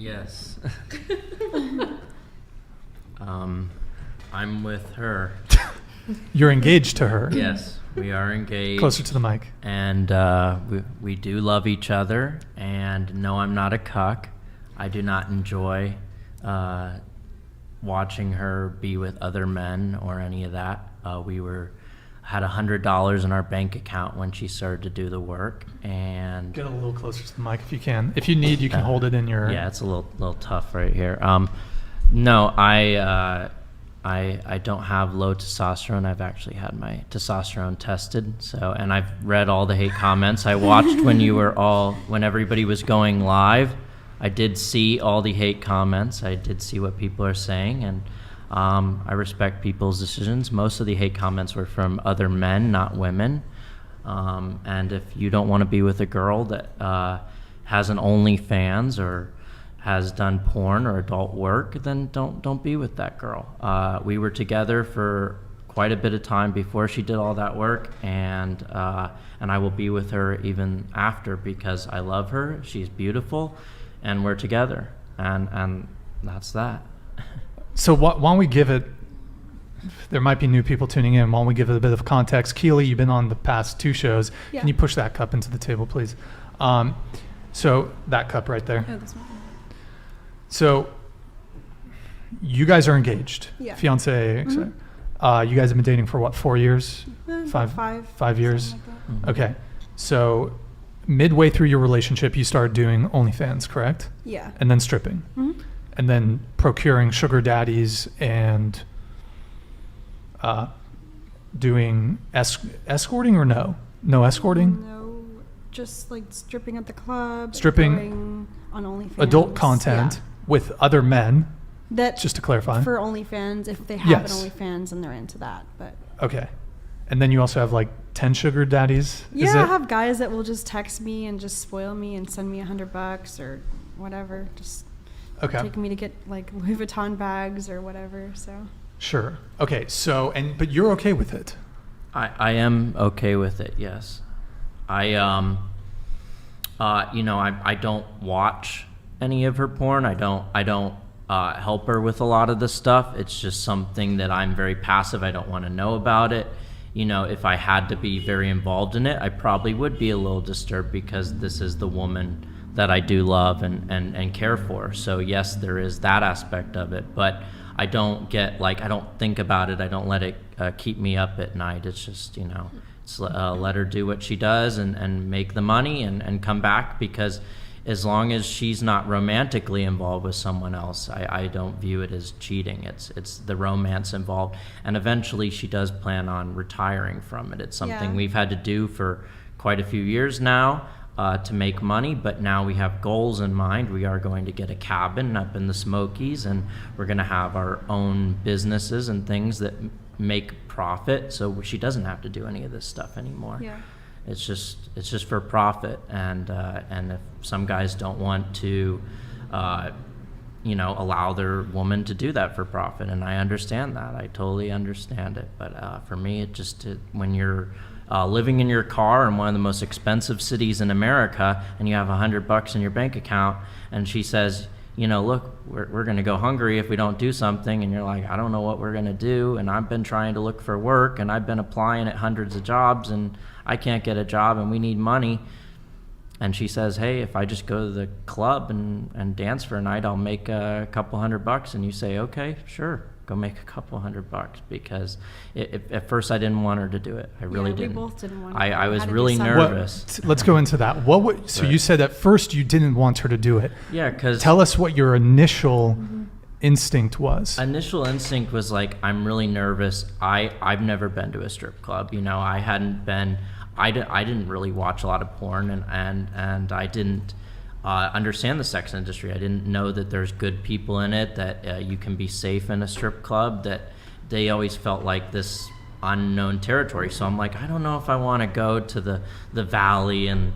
Yes. I'm with her. You're engaged to her. Yes, we are engaged. Closer to the mic. And we do love each other. And no, I'm not a cuck. I do not enjoy watching her be with other men or any of that. We had $100 in our bank account when she started to do the work, and Get a little closer to the mic if you can. If you need, you can hold it in your. yeah, it's a little tough right here. No, I don't have low testosterone. I've actually had my testosterone tested. So, and I've read all the hate comments. I watched when everybody was going live. I did see all the hate comments. I did see what people are saying, and I respect people's decisions. Most of the hate comments were from other men, not women. And if you don't want to be with a girl that has an OnlyFans or has done porn or adult work, then don't be with that girl. We were together for quite a bit of time before she did all that work, and I will be with her even after because I love her. She's beautiful, and we're together, and that's that. So why don't we give it, there might be new people tuning in, why don't we give it a bit of context. Keely, you've been on the past 2 shows. Yeah. Can you push that cup into the table, please? So that cup right there. Oh, this one. So you guys are engaged. Yeah. Fiance. You guys have been dating for what, 4 years? Five 5 years? something like that. Okay. So midway through your relationship, you started doing OnlyFans, correct? Yeah. And then stripping. Mhm. And then procuring sugar daddies and doing escorting or no? No escorting? No, just like stripping at the club. Stripping- going on OnlyFans. Adult content Yeah. with other men, That just to clarify. for OnlyFans, if they have Yes. an OnlyFans and they're into that. But Okay. And then you also have like 10 sugar daddies? yeah, Is I it? have guys that will just text me and just spoil me and send me $100 or whatever. Just Okay. take me to get like Louis Vuitton bags or whatever. So Sure. Okay. So, but you're okay with it? I am okay with it. Yes, I don't watch any of her porn. I don't help her with a lot of the stuff. It's just something that I'm very passive. I don't want to know about it. You know, if I had to be very involved in it, I probably would be a little disturbed because this is the woman that I do love and care for. So yes, there is that aspect of it, but I don't I don't think about it. I don't let it keep me up at night. It's just, let her do what she does and make the money and come back, because as long as she's not romantically involved with someone else, I don't view it as cheating. It's the romance involved. And eventually she does plan on retiring from it. It's something Yeah. we've had to do for quite a few years now. To make money, but now we have goals in mind. We are going to get a cabin up in the Smokies, and we're going to have our own businesses and things that make profit, so she doesn't have to do any of this stuff anymore. yeah. It's just for profit, and if some guys don't want to allow their woman to do that for profit, and I understand that. I totally understand it, but for me, when you're living in your car in one of the most expensive cities in America, and you have $100 in your bank account, and she says, look, we're going to go hungry if we don't do something, and you're like, I don't know what we're going to do, and I've been trying to look for work, and I've been applying at hundreds of jobs, and I can't get a job, and we need money. And she says, hey, if I just go to the club and dance for a night, I'll make a couple $100. And you say, okay, sure, go make a couple $100, because at first I didn't want her to do it. I really didn't. We both didn't want to. I was Had to really decide. nervous. Let's go into that. So Right. you said at first you didn't want her to do it. Yeah, because Tell us what your initial instinct was. initial instinct was like, I'm really nervous. I've never been to a strip club. I hadn't been. I didn't really watch a lot of porn, and I didn't understand the sex industry. I didn't know that there's good people in it, that you can be safe in a strip club, that they always felt like this unknown territory. So I'm like, I don't know if I want to go to the valley and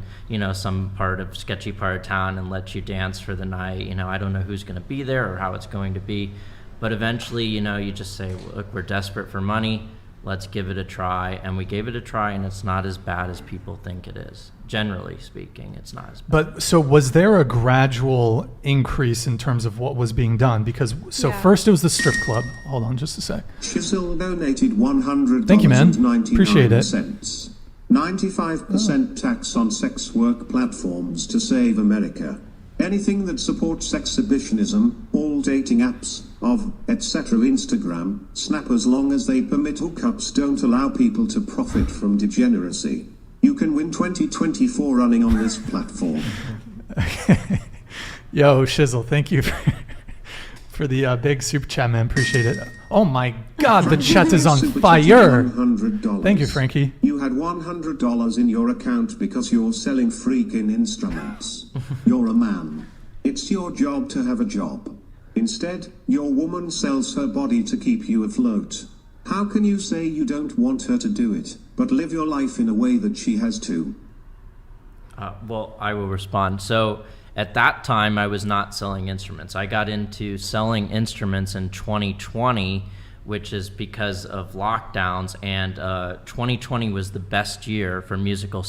some sketchy part of town and let you dance for the night. I don't know who's going to be there or how it's going to be. But eventually, you just say, look, we're desperate for money. let's give it a try. And we gave it a try, and it's not as bad as people think it is. Generally speaking, it's not as bad. But so was there a gradual increase in terms of what was being done? Because Yeah. first it was the strip club. Hold on just a sec. Shizzle donated $100. Thank you, man. Appreciate it. 95% tax on sex work platforms to save America. Anything that supports exhibitionism, all dating apps, etc. Instagram, Snap, as long as they permit hookups, don't allow people to profit from degeneracy. You can win 2024 running on this platform. Yo, Shizzle, thank you for the big super chat, man. Appreciate it. Oh my God, the chat is on Super fire. $100. Thank you, Frankie. You had $100 in your account because you're selling freaking instruments. You're a man. It's your job to have a job. Instead, your woman sells her body to keep you afloat. How can you say you don't want her to do it, but live your life in a way that she has to? Well, I will respond. So at that time, I was not selling instruments. I got into selling instruments in 2020, which is because of lockdowns, and 2020 was the best year for musical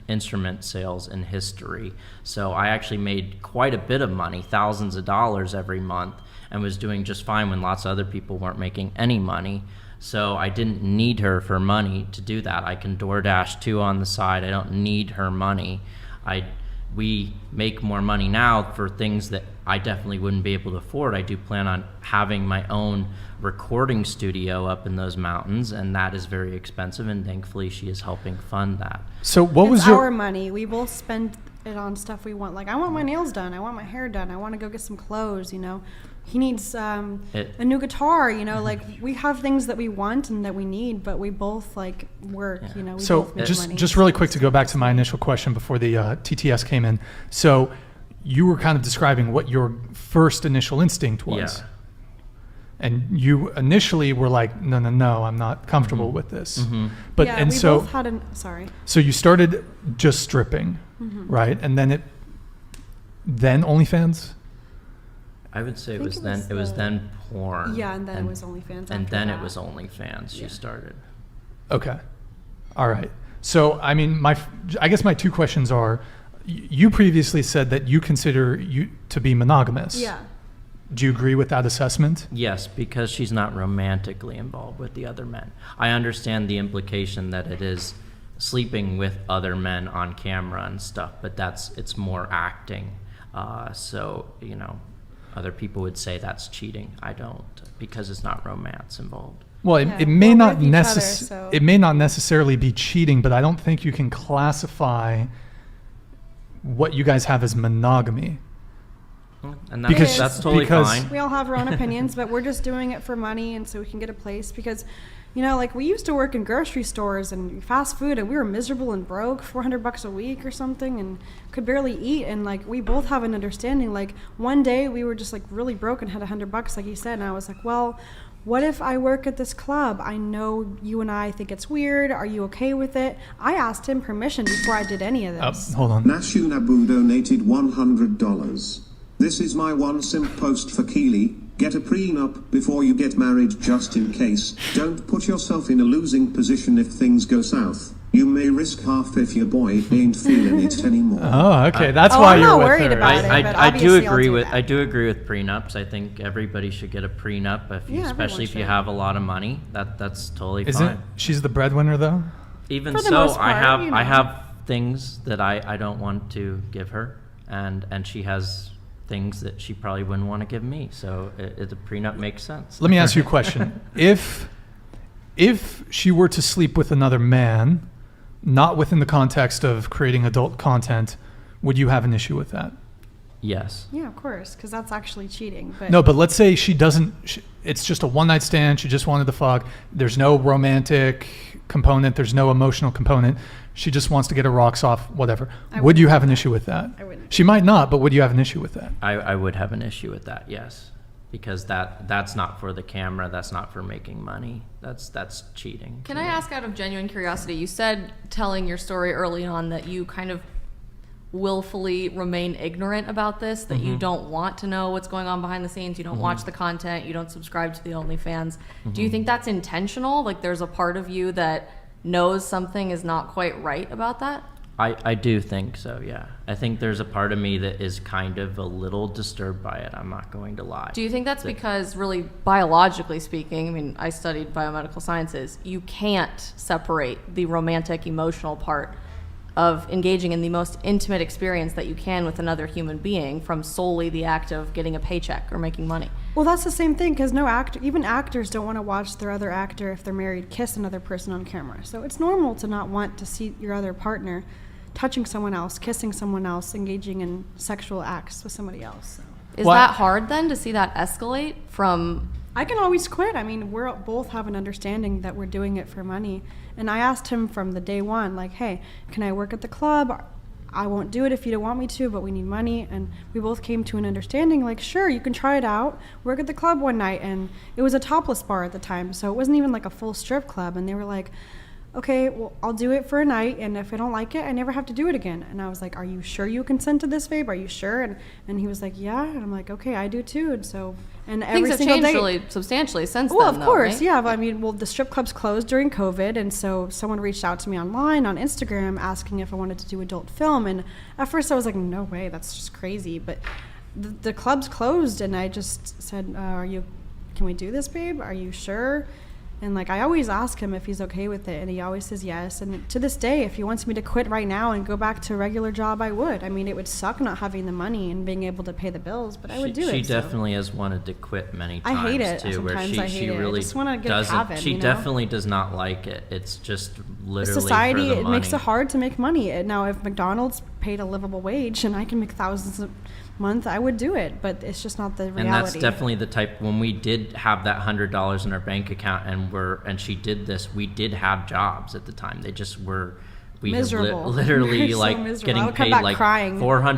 instrument sales in history. So I actually made quite a bit of money, thousands of dollars every month, and was doing just fine when lots of other people weren't making any money. So I didn't need her for money to do that. I can DoorDash too on the side. I don't need her money. We make more money now for things that I definitely wouldn't be able to afford. I do plan on having my own recording studio up in those mountains, and that is very expensive, and thankfully she is helping fund that. So what was It's your our money. We both spend it on stuff we want. Like, I want my nails done. I want my hair done. I want to go get some clothes, you know. He needs a new guitar, you know. Like, we have things that we want and that we need, but we both, like, work, you know. We So both make just money. just really quick to go back to my initial question before the TTS came in. So you were kind of describing what your first initial instinct was. Yeah. And you initially were like, no, I'm not comfortable with this. But yeah, and we so both had sorry. so you started just stripping, right? And then then OnlyFans? I would say it think was it then was it was the- then porn. Yeah, and then it was OnlyFans And after then it that. was OnlyFans. She Yeah. started. Okay. All right. So, I mean, I guess my two questions are, you previously said that you consider you to be monogamous. Yeah. Do you agree with that assessment? Yes, because she's not romantically involved with the other men. I understand the implication that it is sleeping with other men on camera and stuff, but it's more acting. So, you know, other people would say that's cheating. I don't, because it's not romance involved. Well, Yeah, it may we're not with each other, so- it may not necessarily be cheating, but I don't think you can classify what you guys have as monogamy. And Because- that's totally because- fine. We all have our own opinions, but we're just doing it for money and so we can get a place because, you know, like we used to work in grocery stores and fast food and we were miserable and broke, $400 a week or something, and could barely eat. And like we both have an understanding. Like one day we were just like really broke and had $100, like you said, and I was like, well, what if I work at this club? I know you and I think it's weird. Are you okay with it? I asked him permission before I did any of this. Hold on. Nashunabu donated $100. This is my one simp post for Keely. Get a prenup before you get married just in case. Don't put yourself in a losing position if things go south. You may risk half if your boy ain't feeling it anymore. Oh, okay. That's Oh, why I'm you're not with worried her. about it. but I do obviously I'll agree do with that. I do agree with prenups. I think everybody should get a prenup if you, Yeah, everyone especially if you should. have a lot of money. That's totally Isn't fine. she's the breadwinner though? Even For the so, most I part, have you I know. have things that I don't want to give her, and she has things that she probably wouldn't want to give me. So the prenup makes sense. Let me ask you a question. If she were to sleep with another man, not within the context of creating adult content, would you have an issue with that? Yes. Yeah, of course, because that's actually cheating. But No, but let's say she doesn't. It's just a one night stand. She just wanted to fuck. There's no romantic component. There's no emotional component. She just wants to get her rocks off. Whatever. I Would you wouldn't have an have issue with that? I wouldn't. She might not, but would you have an issue with that? I would have an issue with that. Yes, because that's not for the camera. That's not for making money. That's cheating. Can I ask out of genuine curiosity? You said telling your story early on that you kind of willfully remain ignorant about this, that you don't want to know what's going on behind the scenes, you don't watch the content, you don't subscribe to the OnlyFans. Do you think that's intentional? Like there's a part of you that knows something is not quite right about that? I do think so, yeah. I think there's a part of me that is kind of a little disturbed by it. I'm not going to lie. Do you think that's because, really, biologically speaking, I mean, I studied biomedical sciences, you can't separate the romantic, emotional part of engaging in the most intimate experience that you can with another human being from solely the act of getting a paycheck or making money? Well, that's the same thing, because even actors don't want to watch their other actor, if they're married, kiss another person on camera. So it's normal to not want to see your other partner touching someone else, kissing someone else, engaging in sexual acts with somebody else. So. Is What- that hard then to see that escalate from? I can always quit. I mean, we're both have an understanding that we're doing it for money. And I asked him from the day one, like, hey, can I work at the club? I won't do it if you don't want me to, but we need money. And we both came to an understanding, like, sure, you can try it out. Work at the club one night. And it was a topless bar at the time, so it wasn't even like a full strip club. And they were like, okay, well, I'll do it for a night, and if I don't like it, I never have to do it again. And I was like, are you sure you consent to this, babe? Are you sure? And he was like, yeah. And I'm like, okay, I do too. And so, and Things every have single changed day. really substantially since Well, then, of course, right? yeah. But I mean, well, the strip clubs closed during COVID, and so someone reached out to me online on Instagram asking if I wanted to do adult film. And at first, I was like, no way, that's just crazy. But the clubs closed, and I just said, can we do this, babe? Are you sure? And like, I always ask him if he's okay with it, and he always says yes. And to this day, if he wants me to quit right now and go back to a regular job, I would. I mean, it would suck not having the money and being able to pay the bills, but I would do She it. so. definitely has wanted to quit many I times hate it. too, where Sometimes I she hate it. I really just wanna get a doesn't. cabin, She you know? definitely does not like it. It's just literally Society, for the it money. makes it hard to make money. Now, if McDonald's paid a livable wage and I can make thousands a month, I would do it. But it's just not the reality. And that's definitely the type. When we did have that $100 in our bank account, and she did this, we did have jobs at the time. They just were. We had Miserable. literally So like miserable. I getting would come paid back like crying. $400